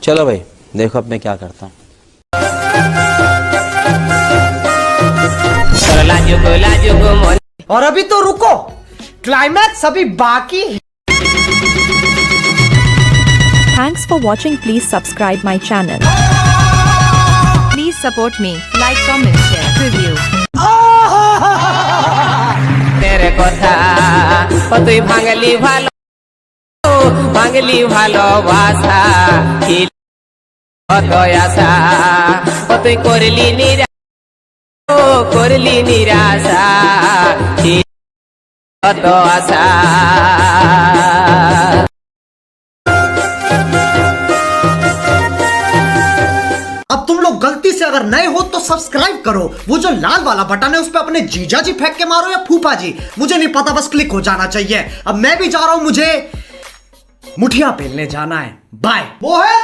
चलो भाई देखो अब मैं क्या करता हूँ। और अभी तो रुको, क्लाइमैक्स अभी बाकी है। Thanks for watching. Please subscribe my channel. Please support me. Like, comment, share, review. तेरे কথা তুই ভাঙলি ভালোবাসা কি কত আশা তুই করলি নিরাশা কি কত আশা। अब तुम लोग गलती से अगर नए हो तो सब्सक्राइब करो, वो जो लाल वाला बटन है उस पे अपने जीजा जी फेंक के मारो या फूफा जी, मुझे नहीं पता, बस क्लिक हो जाना चाहिए। अब मैं भी जा रहा हूं, मुझे मुठिया पेलने जाना है। बाय। वो है